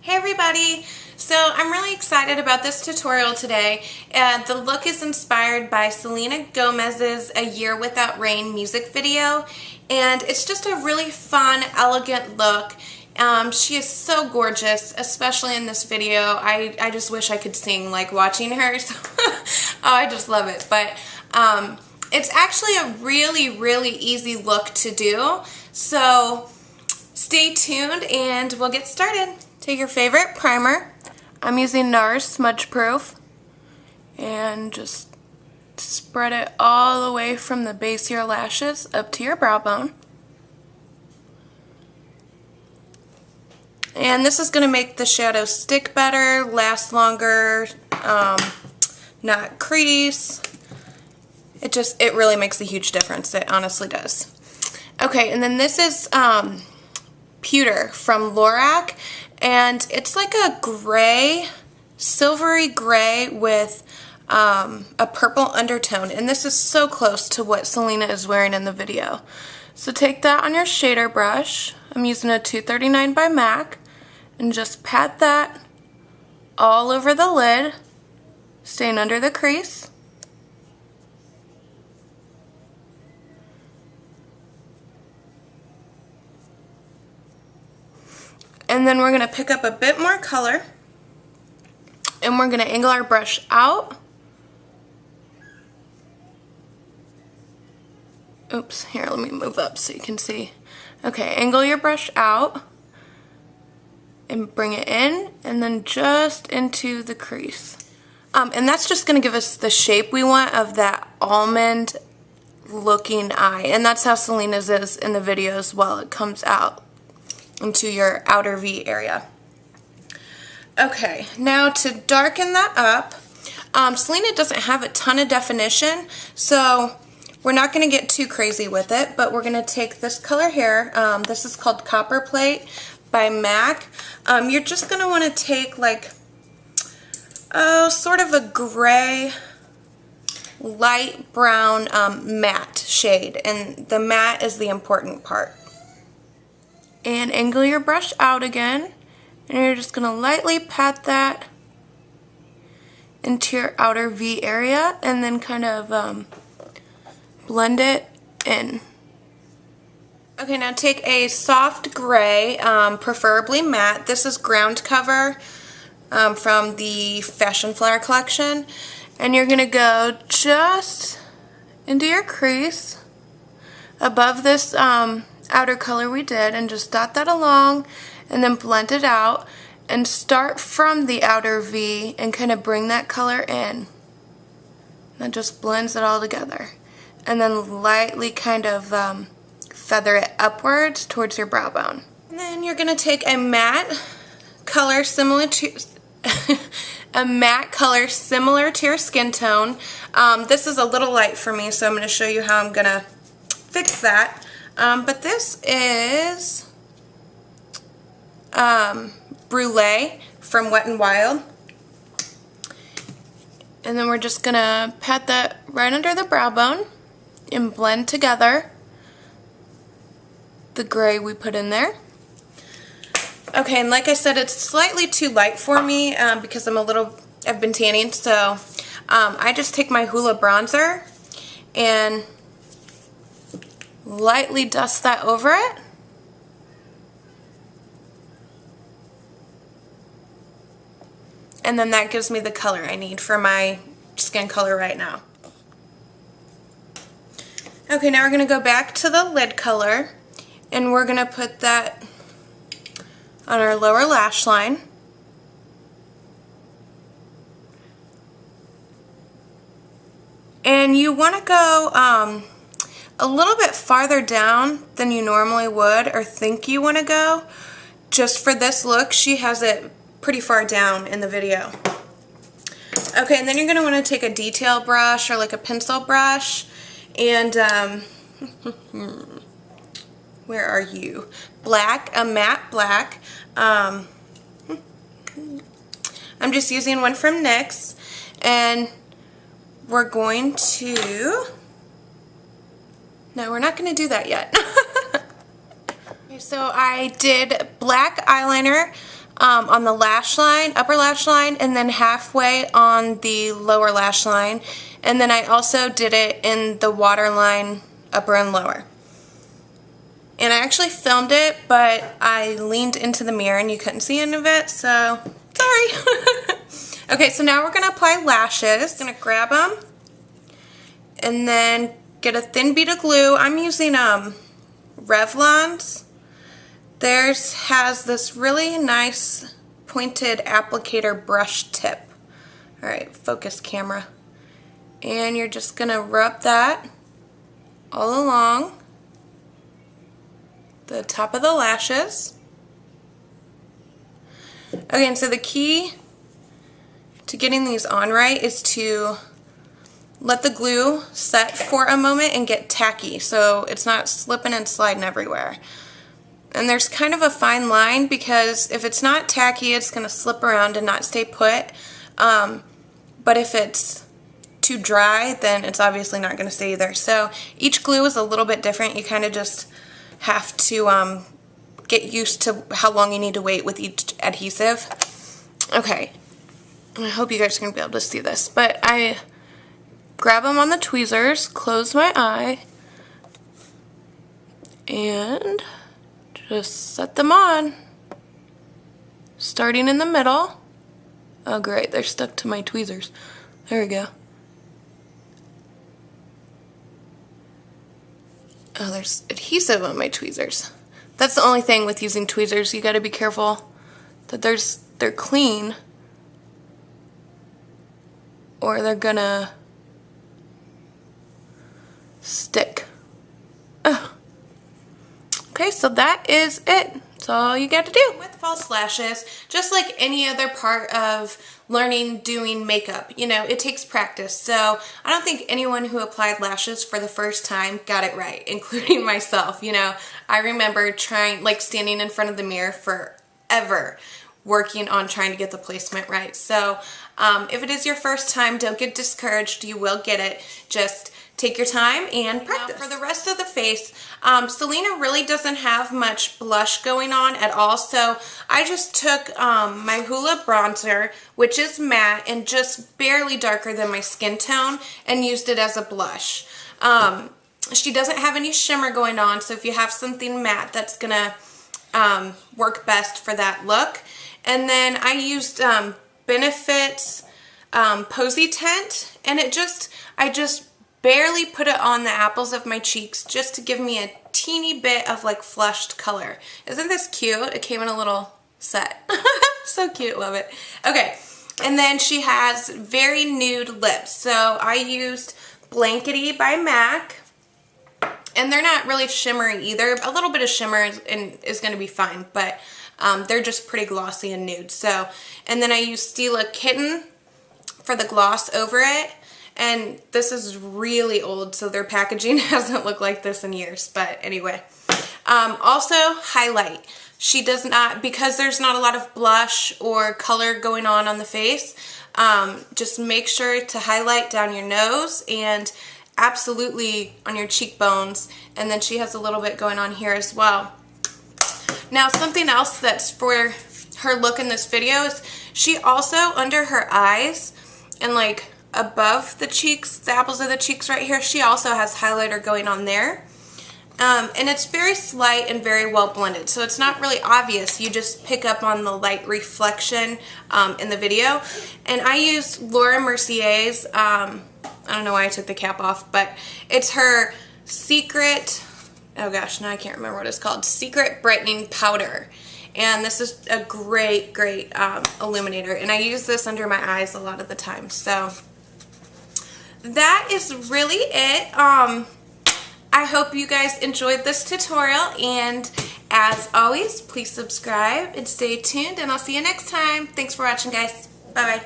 Hey everybody! So I'm really excited about this tutorial today. The look is inspired by Selena Gomez's A Year Without Rain music video, and it's just a really fun, elegant look. She is so gorgeous, especially in this video. I just wish I could sing like watching her. So oh, I just love it. But it's actually a really easy look to do. So stay tuned and we'll get started. Take your favorite primer. I'm using NARS Smudgeproof, and just spread it all the way from the base of your lashes up to your brow bone. And this is going to make the shadow stick better, last longer, not crease. It really makes a huge difference. It honestly does. Okay, and then this is Pewter from Lorac, and it's like a gray, silvery gray with a purple undertone, and this is so close to what Selena is wearing in the video. So take that on your shader brush. I'm using a 239 by MAC, and just pat that all over the lid, staying under the crease. And then we're going to pick up a bit more color, and we're going to angle our brush out. Oops, here, let me move up so you can see. Okay, angle your brush out and bring it in, and then just into the crease. And that's just going to give us the shape we want of that almond looking eye, and that's how Selena's is in the video as well. It comes out into your outer V area. Okay, now to darken that up, Selena doesn't have a ton of definition, so we're not going to get too crazy with it, but we're going to take this color here. This is called Copperplate by MAC. You're just going to want to take like sort of a gray, light brown matte shade, and the matte is the important part. And angle your brush out again, and you're just going to lightly pat that into your outer V area, and then kind of blend it in. Okay, now take a soft gray, preferably matte. This is Groudcover from the Fashion Flower collection, and you're going to go just into your crease above this outer color we did, and just dot that along, and then blend it out, and start from the outer V and kind of bring that color in. That just blends it all together, and then lightly kind of feather it upwards towards your brow bone. And then you're going to take a matte color similar to your skin tone. This is a little light for me, so I'm going to show you how I'm going to fix that. But this is Brule from Wet n Wild. And then we're just going to pat that right under the brow bone and blend together the gray we put in there. Okay, and like I said, it's slightly too light for me because I've been tanning, so I just take my Hula bronzer and lightly dust that over it. And then that gives me the color I need for my skin color right now. Okay, now we're going to go back to the lid color, and we're going to put that on our lower lash line. And you want to go a little bit farther down than you normally would or think you want to go. Just for this look, she has it pretty far down in the video. Okay, and then you're going to want to take a detail brush or like a pencil brush, and where are you? A matte black. I'm just using one from NYX, and we're going to... No, we're not going to do that yet. Okay, so I did black eyeliner on the lash line, upper lash line, and then halfway on the lower lash line. And then I also did it in the waterline, upper and lower. And I actually filmed it, but I leaned into the mirror and you couldn't see any of it, so sorry. Okay, so now we're going to apply lashes. I'm going to grab them and then get a thin bead of glue. I'm using Revlon's. Theirs has this really nice pointed applicator brush tip. Alright, focus camera. And you're just going to rub that all along the top of the lashes. Okay, and so the key to getting these on right is to let the glue set for a moment and get tacky so it's not slipping and sliding everywhere. And there's kind of a fine line because if it's not tacky, it's going to slip around and not stay put. But if it's too dry, then it's obviously not going to stay either. So each glue is a little bit different. You kind of just have to get used to how long you need to wait with each adhesive. Okay, I hope you guys are going to be able to see this, but I grab them on the tweezers, close my eye, and just set them on, starting in the middle. Oh great, they're stuck to my tweezers. There we go. Oh, there's adhesive on my tweezers. That's the only thing with using tweezers. You gotta be careful that they're clean, or they're gonna stick. Oh. Okay, so that is it. That's all you got to do. With false lashes, just like any other part of learning doing makeup, you know, it takes practice. So I don't think anyone who applied lashes for the first time got it right, including myself. You know, I remember trying, like standing in front of the mirror forever, working on trying to get the placement right. So if it is your first time, don't get discouraged. You will get it. Just take your time and practice. Now, for the rest of the face, Selena really doesn't have much blush going on at all, so I just took my Hula bronzer, which is matte and just barely darker than my skin tone, and used it as a blush. She doesn't have any shimmer going on, so if you have something matte, that's gonna work best for that look. And then I used Benefit's Posetint, and I just barely put it on the apples of my cheeks just to give me a teeny bit of like flushed color. Isn't this cute? It came in a little set. So cute, love it. Okay, and then she has very nude lips. So I used Blankety by MAC, and they're not really shimmery either. A little bit of shimmer is going to be fine, but they're just pretty glossy and nude. So, and then I used Stilla Kitten for the gloss over it. And this is really old, so their packaging hasn't looked like this in years. But anyway, also highlight. She does not, because there's not a lot of blush or color going on the face, just make sure to highlight down your nose and absolutely on your cheekbones. And then she has a little bit going on here as well. Now, something else that's for her look in this video is she also, under her eyes and like above the cheeks, the apples of the cheeks right here, she also has highlighter going on there. And it's very slight and very well blended, so it's not really obvious. You just pick up on the light reflection in the video. And I used Laura Mercier's, I don't know why I took the cap off, but it's her secret, oh gosh, now I can't remember what it's called, Secret Brightening Powder. And this is a great, great illuminator. And I use this under my eyes a lot of the time. So that is really it. I hope you guys enjoyed this tutorial, and as always, please subscribe and stay tuned, and I'll see you next time. Thanks for watching, guys. Bye-bye.